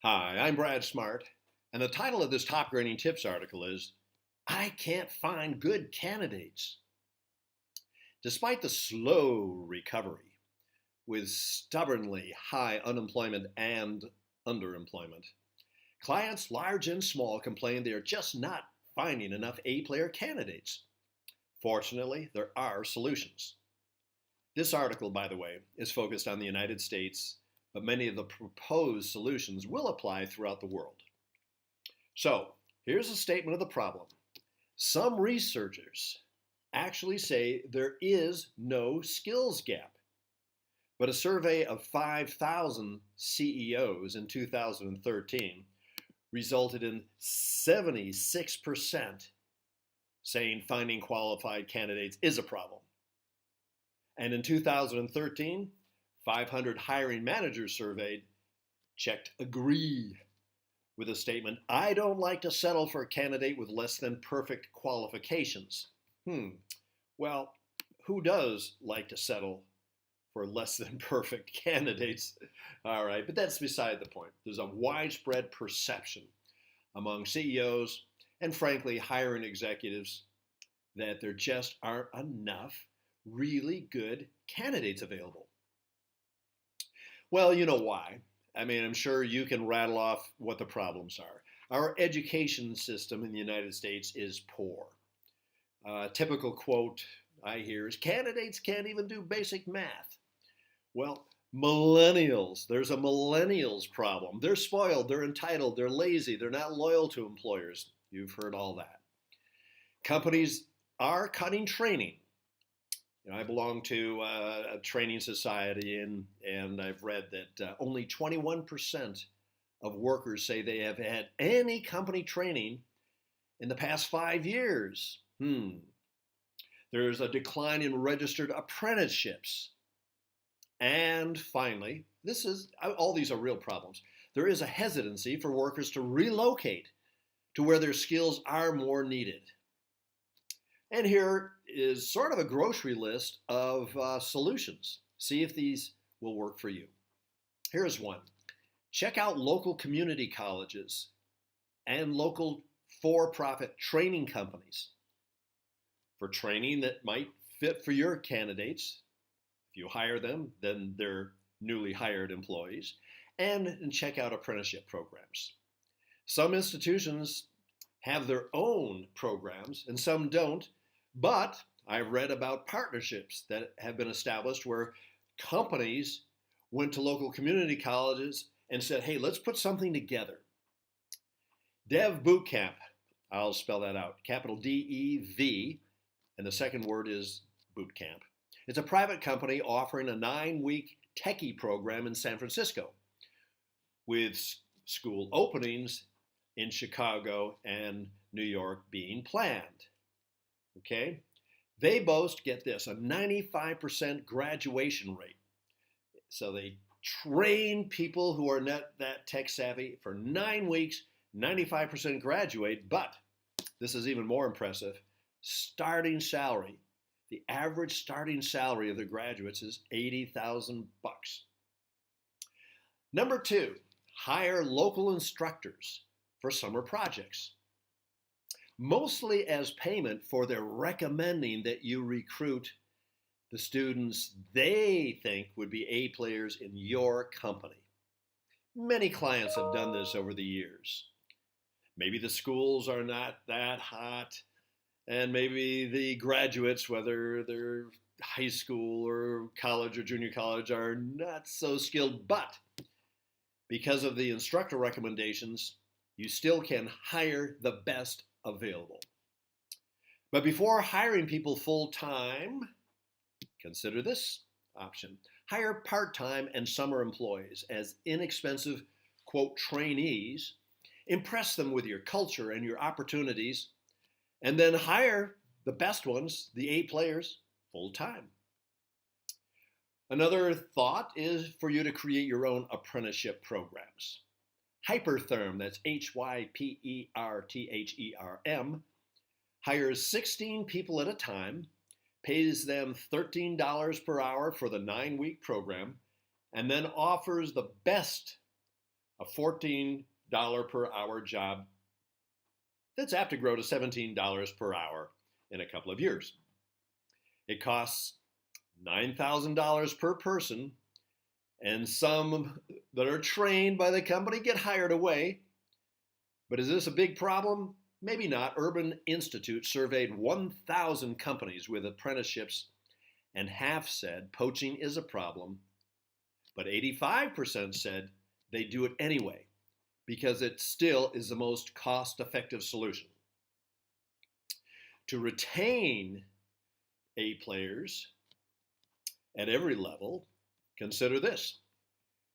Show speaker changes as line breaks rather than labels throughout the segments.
Hi, I'm Brad Smart, and the title of this top grading tips article is I Can't Find Good Candidates. Despite the slow recovery with stubbornly high unemployment and underemployment, clients large and small complain they are just not finding enough A player candidates. Fortunately, there are solutions. This article, by the way, is focused on the United States, but many of the proposed solutions will apply throughout the world. So, here's a statement of the problem. Some researchers actually say there is no skills gap, but a survey of 5,000 CEOs in 2013 resulted in 76% saying finding qualified candidates is a problem. And in 2013, 500 hiring managers surveyed checked agree with a statement, I don't like to settle for a candidate with less than perfect qualifications. Well, who does like to settle for less than perfect candidates? All right, but that's beside the point. There's a widespread perception among CEOs and frankly hiring executives that there just aren't enough really good candidates available. Well, you know why. I mean, I'm sure you can rattle off what the problems are. Our education system in the United States is poor. A typical quote I hear is candidates can't even do basic math. Well, millennials, there's a millennials problem. They're spoiled, they're entitled, they're lazy, they're not loyal to employers. You've heard all that. Companies are cutting training. I belong to a training society, and I've read that only 21% of workers say they have had any company training in the past 5 years. There's a decline in registered apprenticeships. And finally, all these are real problems. There is a hesitancy for workers to relocate to where their skills are more needed. And here is sort of a grocery list of solutions. See if these will work for you. Here's one. Check out local community colleges and local for-profit training companies for training that might fit for your candidates. If you hire them, then they're newly hired employees. And check out apprenticeship programs. Some institutions have their own programs and some don't, but I've read about partnerships that have been established where companies went to local community colleges and said, hey, let's put something together. Dev Bootcamp, I'll spell that out, capital D-E-V, and the second word is bootcamp. It's a private company offering a 9-week techie program in San Francisco with school openings in Chicago and New York being planned. Okay? They boast, get this, a 95% graduation rate. So they train people who are not that tech savvy for 9 weeks, 95% graduate, but this is even more impressive. Starting salary, the average starting salary of the graduates is $80,000. Number 2, hire local instructors for summer projects, mostly as payment for their recommending that you recruit the students they think would be A players in your company. Many clients have done this over the years. Maybe the schools are not that hot, and maybe the graduates, whether they're high school or college or junior college, are not so skilled, but because of the instructor recommendations, you still can hire the best available. But before hiring people full-time, consider this option. Hire part-time and summer employees as inexpensive, quote, trainees. Impress them with your culture and your opportunities, and then hire the best ones, the A players, full-time. Another thought is for you to create your own apprenticeship programs. Hypertherm, that's Hypertherm, hires 16 people at a time, pays them $13 per hour for the 9-week program, and then offers the best a $14 per hour job that's apt to grow to $17 per hour in a couple of years. It costs $9,000 per person, and some that are trained by the company get hired away. But is this a big problem? Maybe not. Urban Institute surveyed 1,000 companies with apprenticeships, and half said poaching is a problem, but 85% said they do it anyway because it still is the most cost-effective solution. To retain A players at every level, consider this.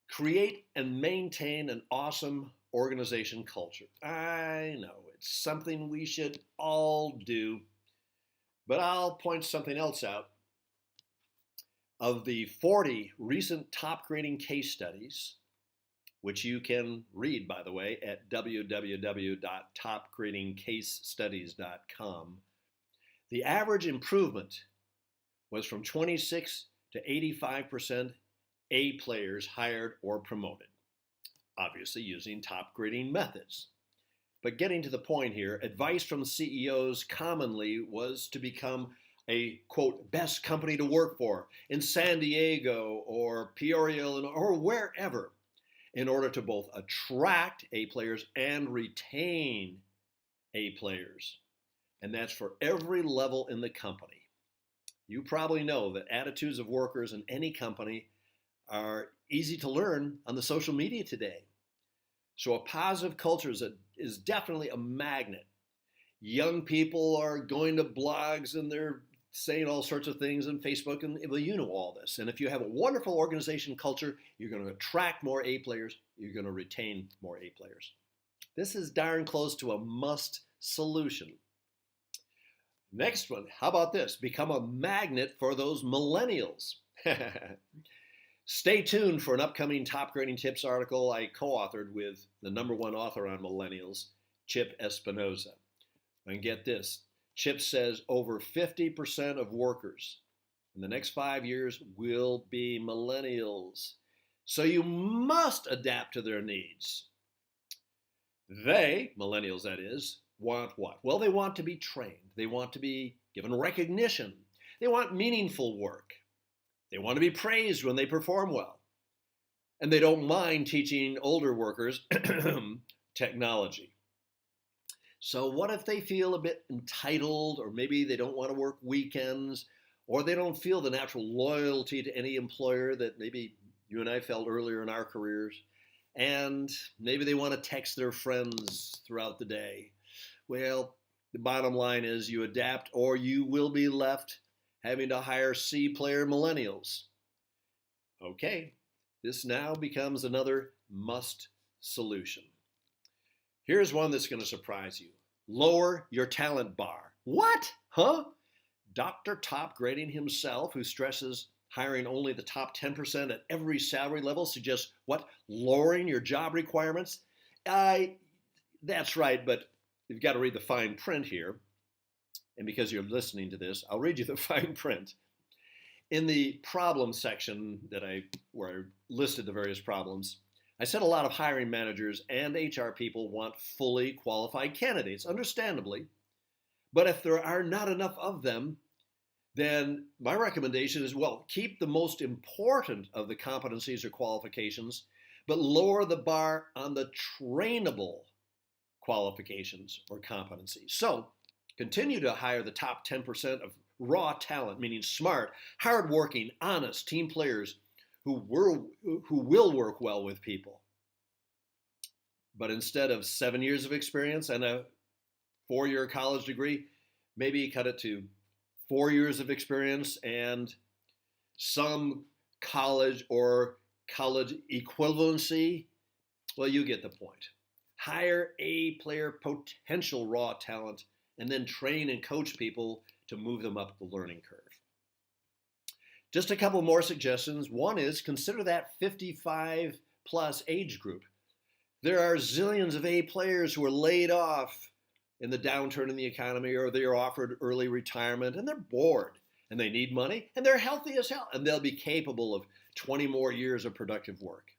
Create and maintain an awesome organization culture. I know it's something we should all do, but I'll point something else out. Of the 40 recent top grading case studies, which you can read, by the way, at www.topgradingcasestudies.com, the average improvement was from 26 to 85% A players hired or promoted, obviously using top grading methods. But getting to the point here, advice from CEOs commonly was to become a, quote, best company to work for in San Diego or Peoria, or wherever, in order to both attract A players and retain A players. And that's for every level in the company. You probably know that attitudes of workers in any company are easy to learn on the social media today. So a positive culture is definitely a magnet. Young people are going to blogs and they're saying all sorts of things on Facebook, and well, you know all this. And if you have a wonderful organization culture, you're going to attract more A players, you're going to retain more A players. This is darn close to a must solution. Next one, how about this? Become a magnet for those millennials. Stay tuned for an upcoming Top Grading Tips article I co-authored with the #1 author on millennials, Chip Espinoza. And get this, Chip says over 50% of workers in the next 5 years will be millennials. So you must adapt to their needs. They, millennials that is, want what? Well, they want to be trained. They want to be given recognition. They want meaningful work. They want to be praised when they perform well. And they don't mind teaching older workers technology. So what if they feel a bit entitled, or maybe they don't want to work weekends, or they don't feel the natural loyalty to any employer that maybe you and I felt earlier in our careers, and maybe they want to text their friends throughout the day? Well, the bottom line is you adapt, or you will be left having to hire C player millennials. Okay, this now becomes another must solution. Here's one that's going to surprise you. Lower your talent bar. What? Huh? Dr. Top Grading himself, who stresses hiring only the top 10% at every salary level, suggests what? Lowering your job requirements? That's right, but you've got to read the fine print here. And because you're listening to this, I'll read you the fine print. In the problem section where I listed the various problems, I said a lot of hiring managers and HR people want fully qualified candidates, understandably. But if there are not enough of them, then my recommendation is, well, keep the most important of the competencies or qualifications, but lower the bar on the trainable qualifications or competencies. So continue to hire the top 10% of raw talent, meaning smart, hardworking, honest team players who will work well with people. But instead of 7 years of experience and a 4-year college degree, maybe cut it to 4 years of experience and some college or college equivalency. Well, you get the point. Hire A player potential raw talent and then train and coach people to move them up the learning curve. Just a couple more suggestions. One is consider that 55 plus age group. There are zillions of A players who are laid off in the downturn in the economy, or they are offered early retirement and they're bored and they need money and they're healthy as hell and they'll be capable of 20 more years of productive work.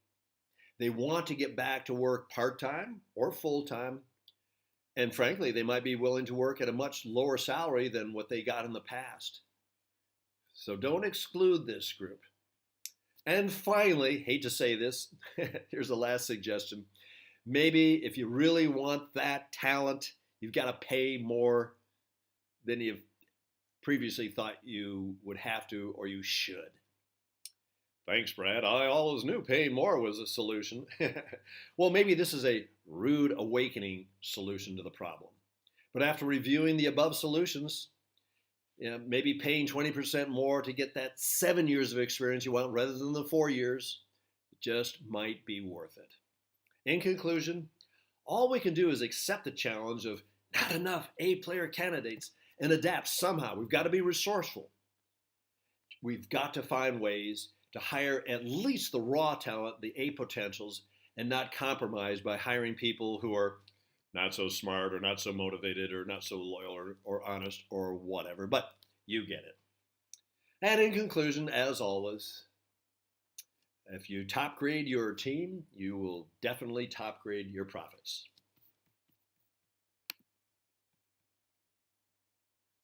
They want to get back to work part-time or full-time. And frankly, they might be willing to work at a much lower salary than what they got in the past. So don't exclude this group. And finally, hate to say this, here's the last suggestion. Maybe if you really want that talent, you've got to pay more than you've previously thought you would have to or you should. Thanks, Brad. I always knew paying more was a solution. Well, maybe this is a rude awakening solution to the problem. But after reviewing the above solutions, maybe paying 20% more to get that 7 years of experience you want rather than the 4 years just might be worth it. In conclusion, all we can do is accept the challenge of not enough A-player candidates and adapt somehow. We've got to be resourceful. We've got to find ways to hire at least the raw talent, the A potentials, and not compromise by hiring people who are not so smart or not so motivated or not so loyal or honest or whatever. But you get it. And in conclusion, as always, if you top grade your team, you will definitely top grade your profits.